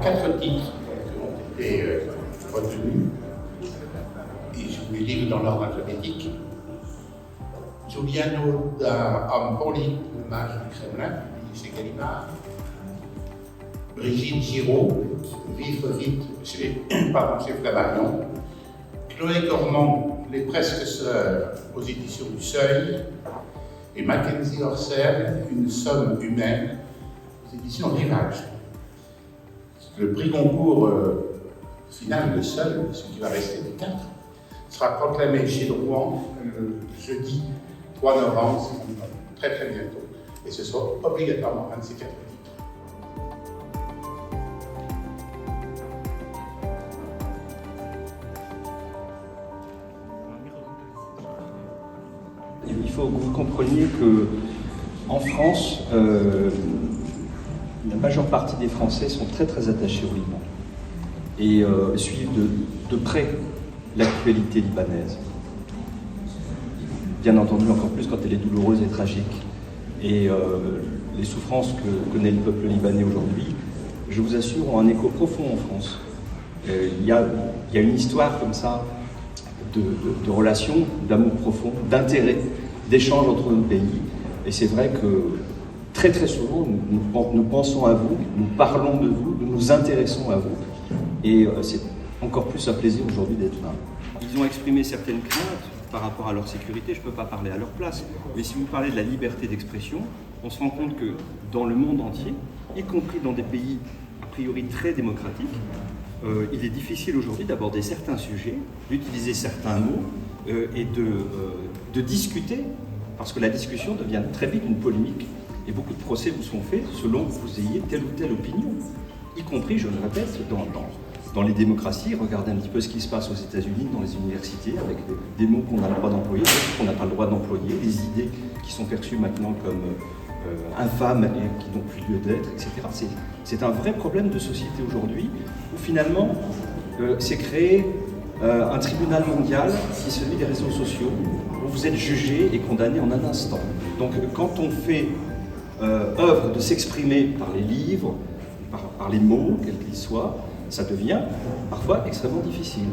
4 titres qui ont été retenus, et je vous les livre dans l'ordre alphabétique. Giuliano da Empoli, le mage du Kremlin, lycée Gallimard. Brigitte Giraud, Vivre vite chez Flammarion. Chloé Cormont, Les Presque Sœurs, aux éditions du Seuil. Et Mackenzie Orsel, Une somme humaine, aux éditions Rivage. Le prix Goncourt final, le seul, celui qui va rester des 4, sera proclamé chez Rouen le jeudi 3 novembre, très très bientôt. Et ce sera obligatoirement un de ces 4 titres. Il faut que vous compreniez qu'en France, la majeure partie des Français sont très très attachés au Liban et suivent de près l'actualité libanaise. Bien entendu, encore plus quand elle est douloureuse et tragique. Et les souffrances que connaît le peuple libanais aujourd'hui, je vous assure, ont un écho profond en France. Il y a une histoire comme ça de relations, d'amour profond, d'intérêt, d'échange entre nos pays. Et c'est vrai que très très souvent, nous pensons à vous, nous parlons de vous, nous nous intéressons à vous. Et c'est encore plus un plaisir aujourd'hui d'être là. Ils ont exprimé certaines craintes par rapport à leur sécurité, je ne peux pas parler à leur place. Mais si vous parlez de la liberté d'expression, on se rend compte que dans le monde entier, y compris dans des pays a priori très démocratiques, il est difficile aujourd'hui d'aborder certains sujets, d'utiliser certains mots et de discuter, parce que la discussion devient très vite une polémique et beaucoup de procès vous sont faits selon que vous ayez telle ou telle opinion, y compris, je le répète, dans les démocraties. Regardez un petit peu ce qui se passe aux États-Unis, dans les universités, avec des mots qu'on a le droit d'employer, d'autres qu'on n'a pas le droit d'employer, des idées qui sont perçues maintenant comme infâmes et qui n'ont plus lieu d'être, etc. C'est un vrai problème de société aujourd'hui, où finalement s'est créé un tribunal mondial qui est celui des réseaux sociaux, où vous êtes jugé et condamné en un instant. Donc quand on fait œuvre de s'exprimer par les livres, par les mots, quels qu'ils soient, ça devient parfois extrêmement difficile.